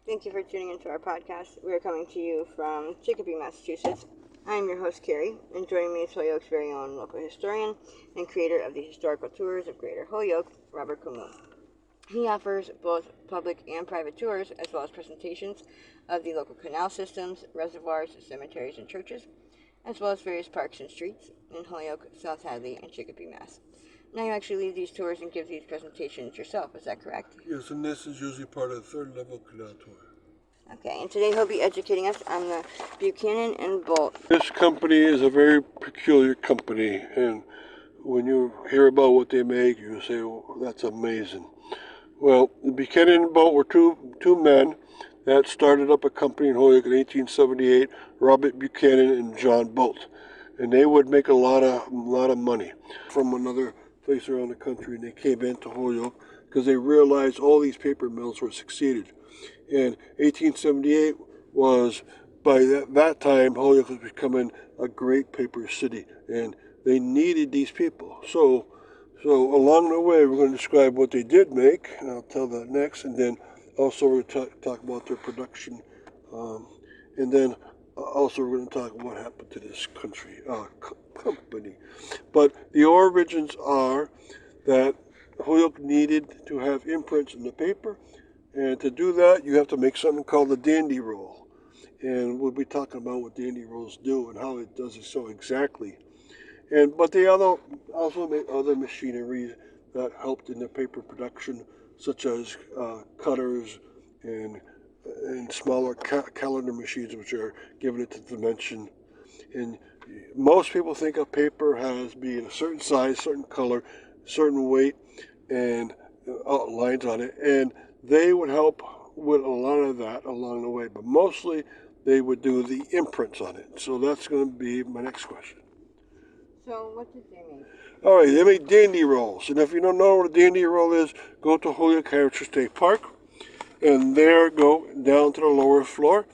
Thank you for tuning into our podcast. We are coming to you from Chicopee, Massachusetts. I am your host, Carrie, and joining me is Holyoke's very own local historian and creator of the historical tours of Greater Holyoke, Robert Camus. He offers both public and private tours, as well as presentations of the local canal systems, reservoirs, cemeteries, and churches, as well as various parks and streets in Holyoke, South Hadley, and Chicopee, Mass. Now you actually lead these tours and give these presentations yourself, is that correct? Yes, and this is usually part of the third level canal tour. Okay, and today he'll be educating us on the Buchanan and Bolt. This company is a very peculiar company, and when you hear about what they make, you say, well, that's amazing. Well, the Buchanan and Bolt were two men that started up a company in Holyoke in 1878, Robert Buchanan and John Bolt. And they would make a lot of money from another place around the country, and they came into Holyoke because they realized all these paper mills were succeeded. And 1878 was, by that time, Holyoke was becoming a great paper city, and they needed these people. So along the way, we're going to describe what they did make, and I'll tell that next, and then also we're going to talk about their production, and then also we're going to talk about what happened to this company. But the origins are that Holyoke needed to have imprints in the paper, and to do that, you have to make something called the dandy roll. And we'll be talking about what dandy rolls do and how it does it so exactly. But they also make other machinery that helped in the paper production, such as cutters and smaller calendar machines, which are giving it the dimension. And most people think of paper as being a certain size, certain color, certain weight, and lines on it. And they would help with a lot of that along the way, but mostly they would do the imprints on it. So that's going to be my next question. So what did they make? All right, they make dandy rolls. And if you don't know what a dandy roll is, go to Holyoke Heritage State Park, and there go down to the lower floor.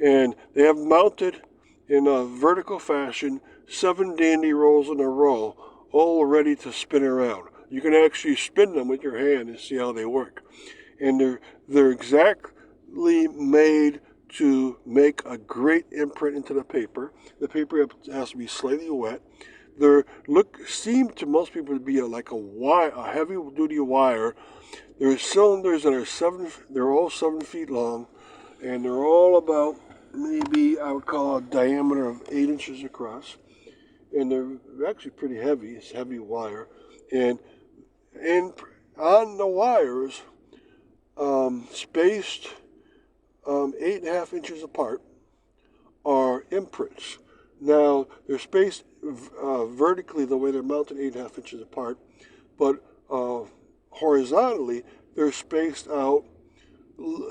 And they have mounted in a vertical fashion 7 dandy rolls in a row, all ready to spin around. You can actually spin them with your hand and see how they work. And they're exactly made to make a great imprint into the paper. The paper has to be slightly wet. They seem to most people to be like a heavy-duty wire. There's cylinders that are they're all 7 feet long, and they're all about maybe I would call a diameter of 8 inches across. And they're actually pretty heavy. It's heavy wire, and on the wires, spaced 8.5 inches apart, are imprints. Now they're spaced vertically the way they're mounted 8.5 inches apart, but horizontally they're spaced out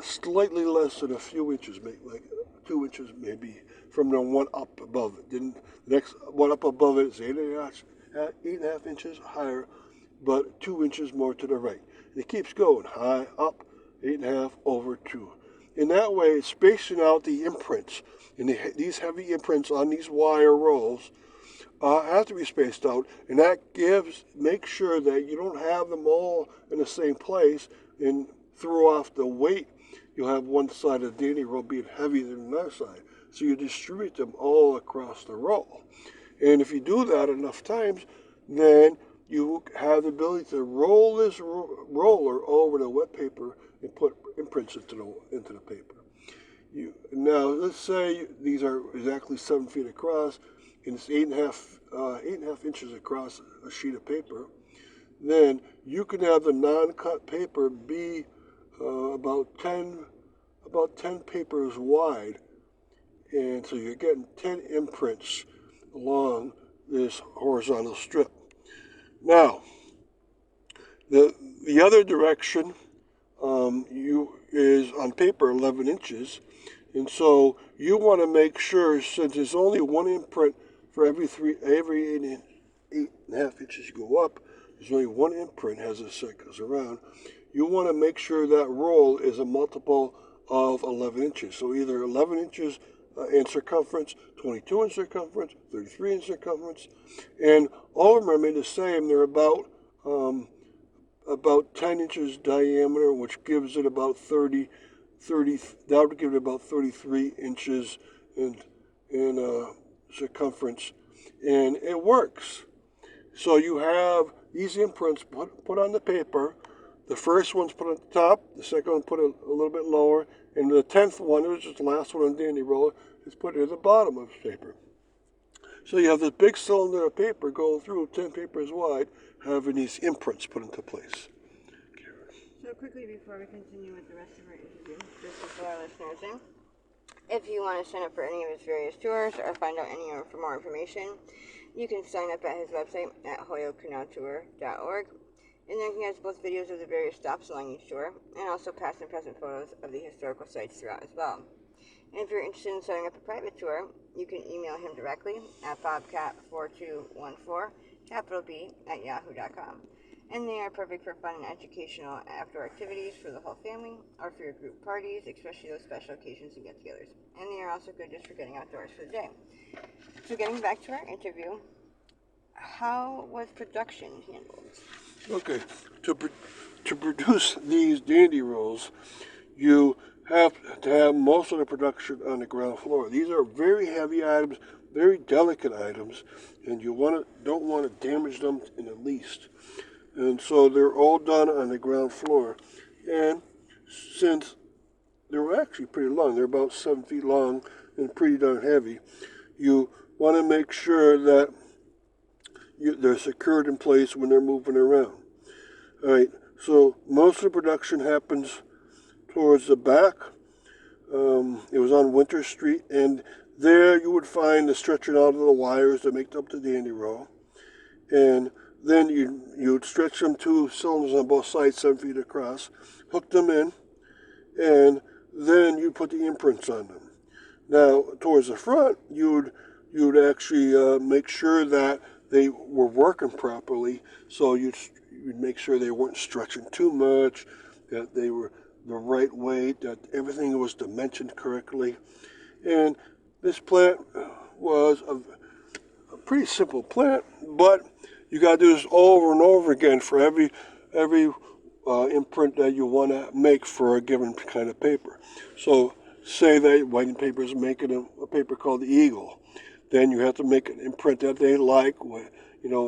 slightly less than a few inches, like 2 inches maybe, from the one up above it. Then the next one up above it is 8.5 inches higher, but 2 inches more to the right. And it keeps going high up, 8.5 over 2. In that way, it's spacing out the imprints. And these heavy imprints on these wire rolls have to be spaced out, and that makes sure that you don't have them all in the same place and throw off the weight. You'll have one side of the dandy roll being heavier than the other side. So you distribute them all across the roll. And if you do that enough times, then you have the ability to roll this roller over the wet paper and put imprints into the paper. Now, let's say these are exactly 7 feet across, and it's 8.5 inches across a sheet of paper. Then you can have the non-cut paper be about 10 papers wide, and so you're getting 10 imprints along this horizontal strip. Now, the other direction is on paper 11 inches, and so you want to make sure, since there's only one imprint for every 8.5 inches you go up, there's only one imprint as it goes around. You want to make sure that roll is a multiple of 11 inches. So either 11 inches in circumference, 22 in circumference, 33 in circumference, and all of them are made the same. They're about 10 inches diameter, which gives it about 30 that would give it about 33 inches in circumference, and it works. So you have these imprints put on the paper. The first one's put on the top, the second one put a little bit lower, and the 10th one, which is the last one on the dandy roller, is put at the bottom of the paper. So you have this big cylinder of paper going through 10 papers wide, having these imprints put into place. So quickly before we continue with the rest of our interview, just to fill our listeners in, if you want to sign up for any of his various tours or find out for more information, you can sign up at his website at holyokecanaltour.org. And there he has both videos of the various stops along each tour and also past and present photos of the historical sites throughout as well. And if you're interested in setting up a private tour, you can email him directly at bobcat4214, capital B, at yahoo.com. And they are perfect for fun and educational outdoor activities for the whole family or for your group parties, especially those special occasions and get-togethers. And they are also good just for getting outdoors for the day. So getting back to our interview, how was production handled? Okay, to produce these dandy rolls, you have to have most of the production on the ground floor. These are very heavy items, very delicate items, and you don't want to damage them in the least. And so they're all done on the ground floor. And since they're actually pretty long, they're about 7 feet long and pretty darn heavy, you want to make sure that they're secured in place when they're moving around. All right, so most of the production happens towards the back. It was on Winter Street, and there you would find the stretching out of the wires that make up the dandy roll. And then you'd stretch them 2 cylinders on both sides, 7 feet across, hook them in, and then you put the imprints on them. Now, towards the front, you'd actually make sure that they were working properly, so you'd make sure they weren't stretching too much, that they were the right weight, that everything was dimensioned correctly. And this plant was a pretty simple plant, but you got to do this over and over again for every imprint that you want to make for a given kind of paper. So say that whiting paper is making a paper called the Eagle. Then you have to make an imprint that they like, with,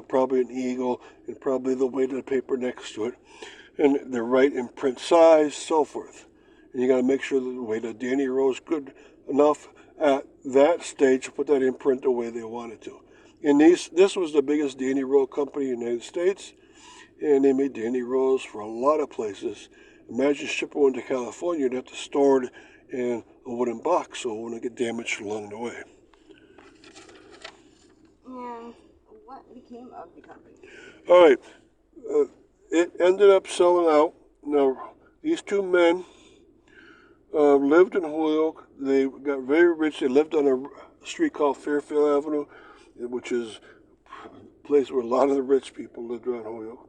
probably an eagle and probably the weight of the paper next to it, and the right imprint size, so forth. And you got to make sure that the weight of the dandy roll is good enough at that stage to put that imprint the way they wanted to. And this was the biggest dandy roll company in the United States, and they made dandy rolls for a lot of places. Imagine shipping one to California, you'd have to store it in a wooden box so it wouldn't get damaged along the way. And what became of the company? All right, it ended up selling out. Now, these 2 men lived in Holyoke. They got very rich. They lived on a street called Fairfield Avenue, which is a place where a lot of the rich people lived around Holyoke.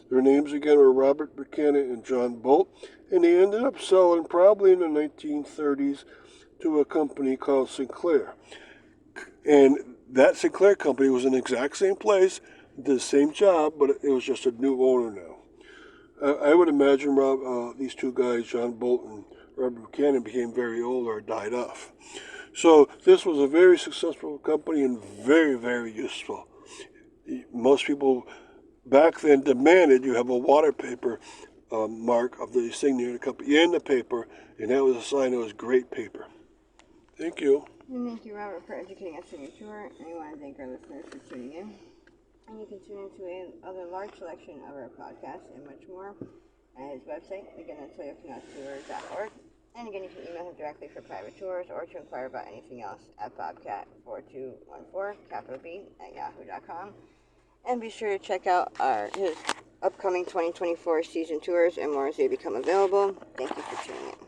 Their names again were Robert Buchanan and John Bolt, and they ended up selling probably in the 1930s to a company called Sinclair. And that Sinclair company was in the exact same place, did the same job, but it was just a new owner now. I would imagine these 2 guys, John Bolt and Robert Buchanan, became very old or died off. So this was a very successful company and very, very useful. Most people back then demanded you have a water paper mark of the insignia of the company in the paper, and that was a sign it was great paper. Thank you. And thank you, Robert, for educating us on your tour. And we want to thank our listeners for tuning in. And you can tune into another large selection of our podcasts and much more at his website, again, at holyokecanaltour.org. And again, you can email him directly for private tours or to inquire about anything else at bobcat4214, capital B, at yahoo.com. And be sure to check out his upcoming 2024 season tours and more as they become available. Thank you for tuning in.